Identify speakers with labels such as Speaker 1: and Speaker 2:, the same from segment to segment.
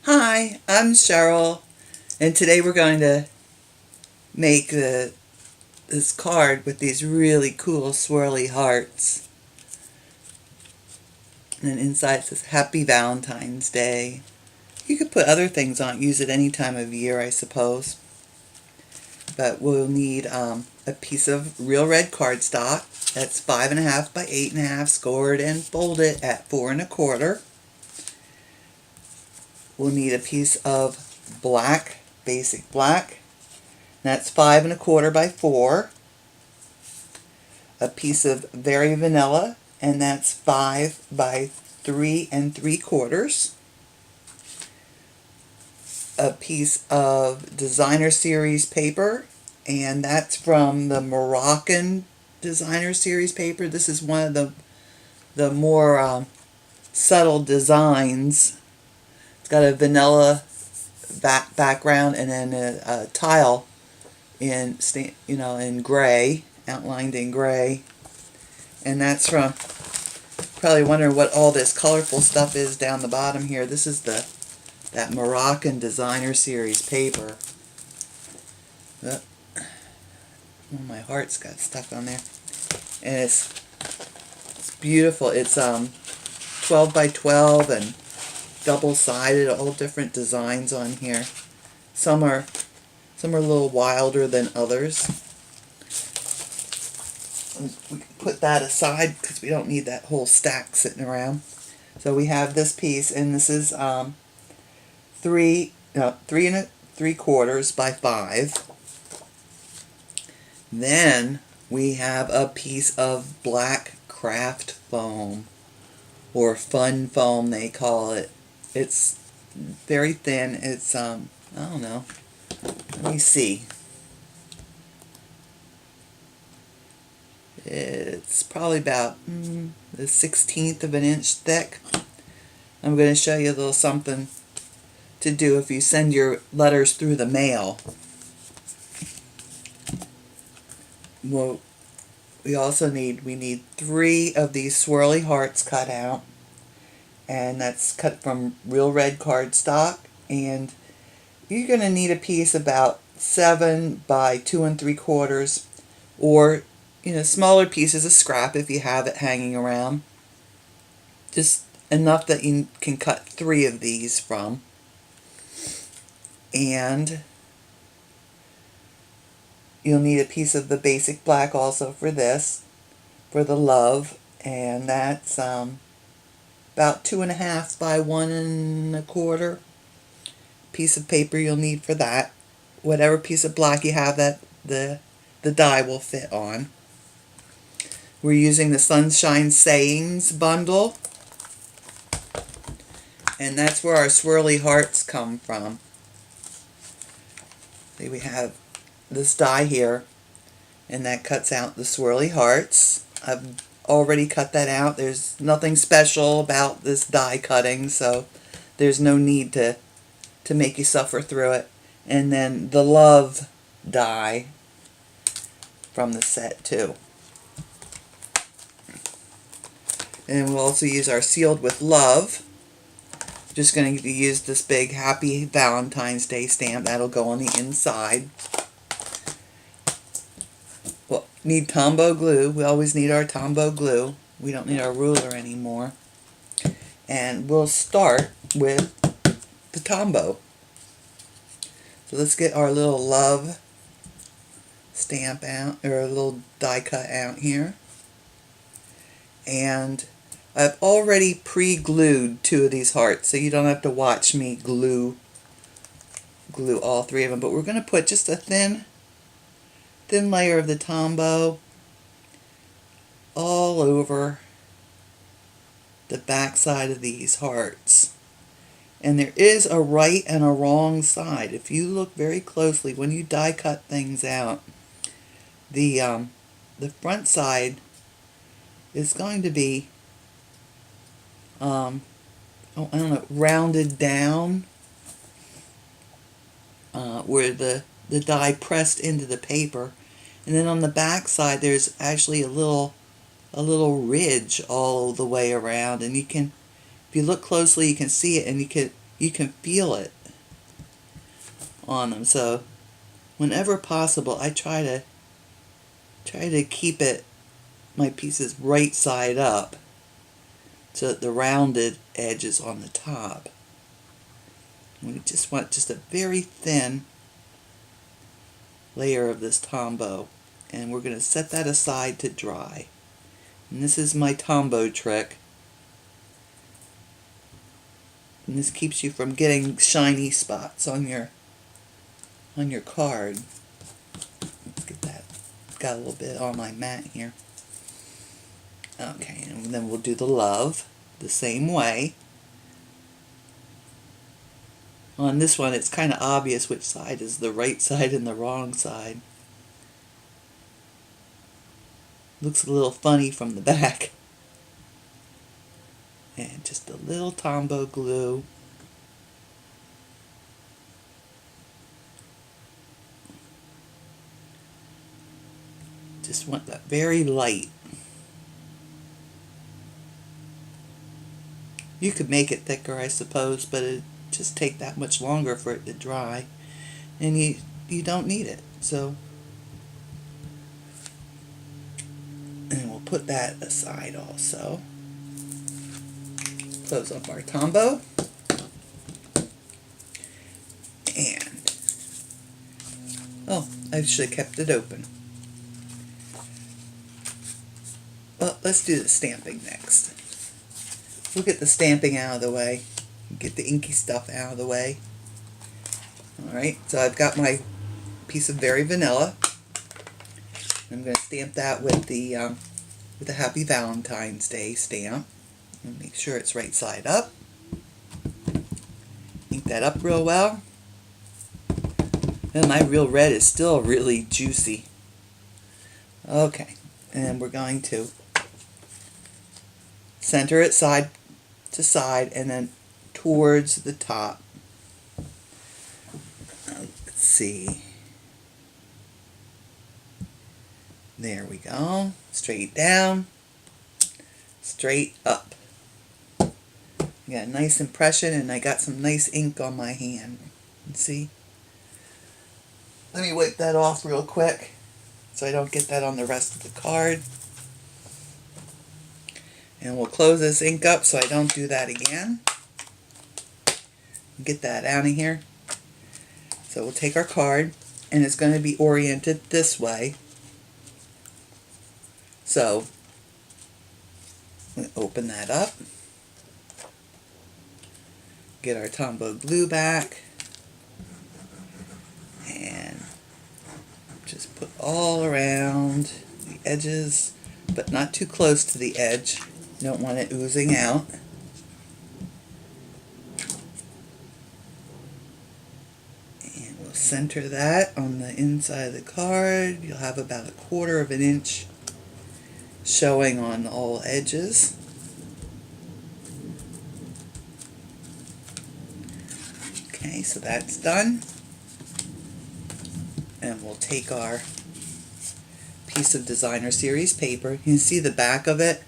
Speaker 1: Hi, I'm Cheryl, and today we're going to make this card with these really cool swirly hearts. And inside it says Happy Valentine's Day. You could put other things on it, use it any time of year, I suppose. But we'll need a piece of real red cardstock. That's 5.5 by 8.5, scored and folded at 4 1/4. We'll need a piece of black, basic black. That's 5 1/4 by 4. A piece of very vanilla, and that's 5 by 3 3/4. A piece of designer series paper, and that's from the Moroccan designer series paper. This is one of the more subtle designs. It's got a vanilla background and then a tile in gray, outlined in gray. And that's from, probably wondering what all this colorful stuff is down the bottom here. This is that Moroccan designer series paper. Oh, my heart's got stuck on there. And it's beautiful. It's 12 by 12 and double-sided, all different designs on here. Some are a little wilder than others. We can put that aside because we don't need that whole stack sitting around. So we have this piece, and this is 3 3 3/4 by 5. Then we have a piece of black craft foam, or fun foam they call it. It's very thin. It's I don't know. Let me see. It's probably about the 1/16 of an inch thick. I'm going to show you a little something to do if you send your letters through the mail. Well, we need 3 of these swirly hearts cut out, and that's cut from real red cardstock. And you're going to need a piece about 7 by 2 3/4, or smaller pieces of scrap if you have it hanging around. Just enough that you can cut 3 of these from. And you'll need a piece of the basic black also for this, for the love, and that's about 2.5 by 1 1/4 piece of paper you'll need for that. Whatever piece of black you have that the die will fit on. We're using the Sunshine Sayings bundle, and that's where our swirly hearts come from. See, we have this die here, and that cuts out the swirly hearts. I've already cut that out. There's nothing special about this die cutting, so there's no need to make you suffer through it. And then the love die from the set too. And we'll also use our Sealed with Love. Just going to use this big Happy Valentine's Day stamp. That'll go on the inside. We'll need Tombow glue. We always need our Tombow glue. We don't need our ruler anymore. And we'll start with the Tombow. So let's get our little love stamp out, or a little die cut out here. And I've already pre-glued 2 of these hearts, so you don't have to watch me glue all 3 of them. But we're going to put just a thin layer of the Tombow all over the back side of these hearts. And there is a right and a wrong side. If you look very closely when you die cut things out, the front side is going to be I don't know, rounded down, where the die pressed into the paper, and then on the back side there's actually a little ridge all the way around, and you can, if you look closely, you can see it, and you can feel it on them. So whenever possible, I try to keep my pieces right side up so that the rounded edge is on the top. We just want just a very thin layer of this Tombow, and we're going to set that aside to dry. And this is my Tombow trick, and this keeps you from getting shiny spots on your card. Let's get that. Got a little bit on my mat here. Okay, and then we'll do the love the same way. On this one, it's kind of obvious which side is the right side and the wrong side. Looks a little funny from the back. And just a little Tombow glue. Just want that very light. You could make it thicker, I suppose, but it just take that much longer for it to dry, and you don't need it. So, and we'll put that aside also. Close up our Tombow, and oh, I should have kept it open. Well, let's do the stamping next. We'll get the stamping out of the way. Get the inky stuff out of the way. Alright, so I've got my piece of Very Vanilla. I'm going to stamp that with the Happy Valentine's Day stamp. And make sure it's right side up. Ink that up real well. And my real red is still really juicy. Okay, and we're going to center it side to side and then towards the top. Let's see. There we go. Straight down, straight up. I got a nice impression, and I got some nice ink on my hand. See? Let me wipe that off real quick so I don't get that on the rest of the card. And we'll close this ink up so I don't do that again. Get that out of here. So we'll take our card, and it's going to be oriented this way. So we'll open that up. Get our Tombow glue back. And just put all around the edges, but not too close to the edge. You don't want it oozing out. And we'll center that on the inside of the card. You'll have about 1/4 of an inch showing on all edges. Okay, so that's done. And we'll take our piece of Designer Series paper. You can see the back of it.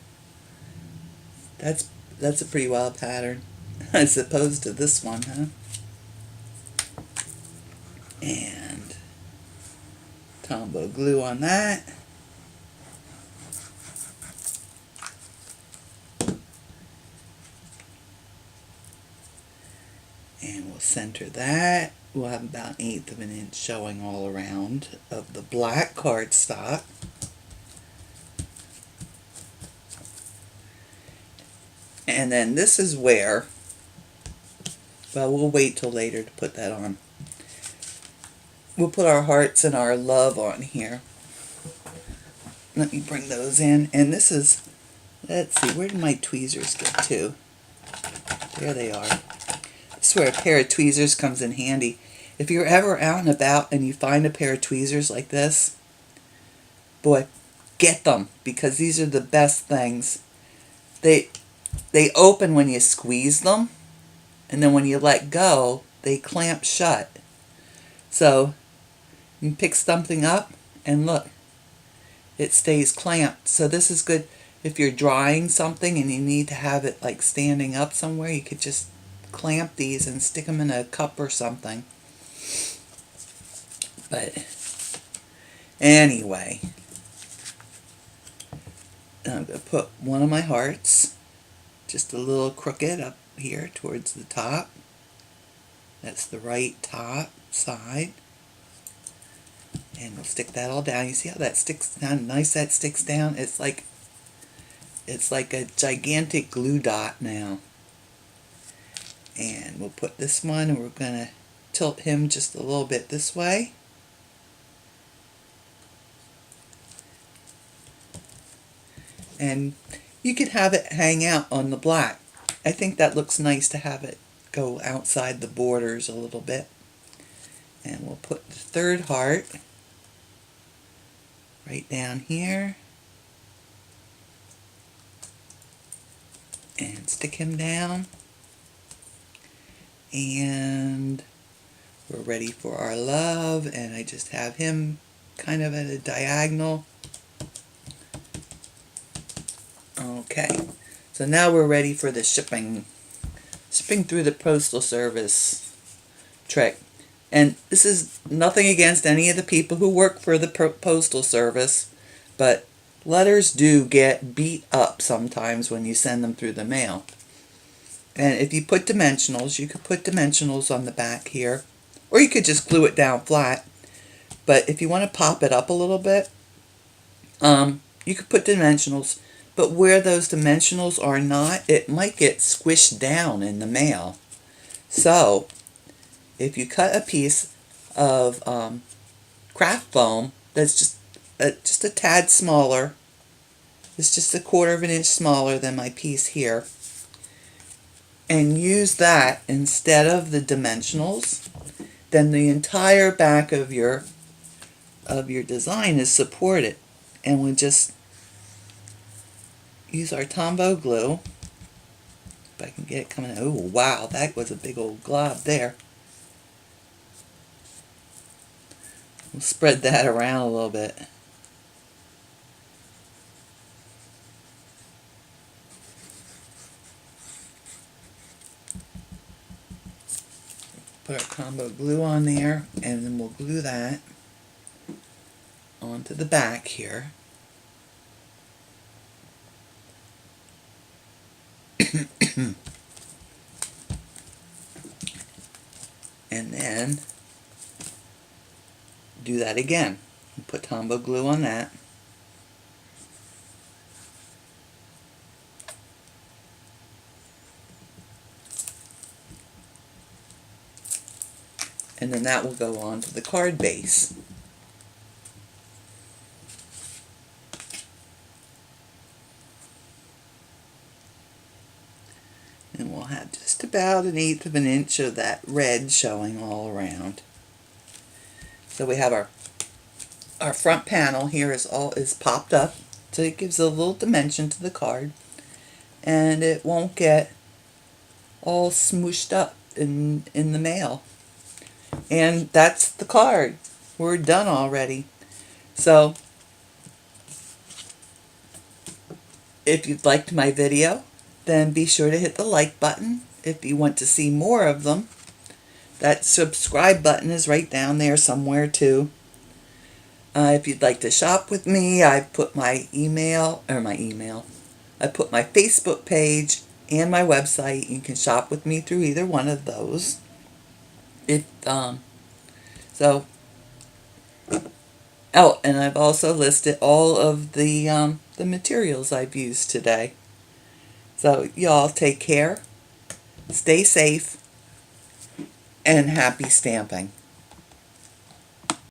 Speaker 1: That's a pretty wild pattern, as opposed to this one, huh? And Tombow glue on that. And we'll center that. We'll have about 1/8 of an inch showing all around of the black cardstock. And then this is where, well, we'll wait till later to put that on. We'll put our hearts and our love on here. Let me bring those in. And this is, let's see, where did my tweezers get to? There they are. This is where a pair of tweezers comes in handy. If you're ever out and about and you find a pair of tweezers like this, boy, get them, because these are the best things. They open when you squeeze them, and then when you let go, they clamp shut. So you pick something up, and look, it stays clamped. So this is good if you're drying something and you need to have it like standing up somewhere. You could just clamp these and stick them in a cup or something. But anyway, I'm going to put one of my hearts just a little crooked up here towards the top. That's the right top side. And we'll stick that all down. You see how that sticks down? How nice that sticks down? It's like a gigantic glue dot now. And we'll put this one, and we're going to tilt him just a little bit this way. And you could have it hang out on the black. I think that looks nice to have it go outside the borders a little bit. And we'll put the third heart right down here. And stick him down. And we're ready for our love. And I just have him kind of at a diagonal. Okay, so now we're ready for the shipping through the postal service trick. And this is nothing against any of the people who work for the postal service, but letters do get beat up sometimes when you send them through the mail. And if you put dimensionals, you could put dimensionals on the back here, or you could just glue it down flat. But if you want to pop it up a little bit, you could put dimensionals. But where those dimensionals are not, it might get squished down in the mail. So, if you cut a piece of craft foam that's just a tad smaller, it's just 1/4 of an inch smaller than my piece here, and use that instead of the dimensionals, then the entire back of your design is supported. And we just use our Tombow glue. If I can get it coming out. Oh wow, that was a big old glob there. We'll spread that around a little bit. Put our Tombow glue on there, and then we'll glue that onto the back here. And then do that again. Put Tombow glue on that. And then that will go on to the card base. And we'll have just about 1/8 of an inch of that red showing all around. So we have our front panel here is popped up, so it gives a little dimension to the card, and it won't get all smooshed up in the mail. And that's the card. We're done already. So if you've liked my video, then be sure to hit the like button. If you want to see more of them, that subscribe button is right down there somewhere too. If you'd like to shop with me, I put my I put my Facebook page and my website. You can shop with me through either one of those. Oh, and I've also listed all of the materials I've used today. So y'all take care, stay safe, and happy stamping.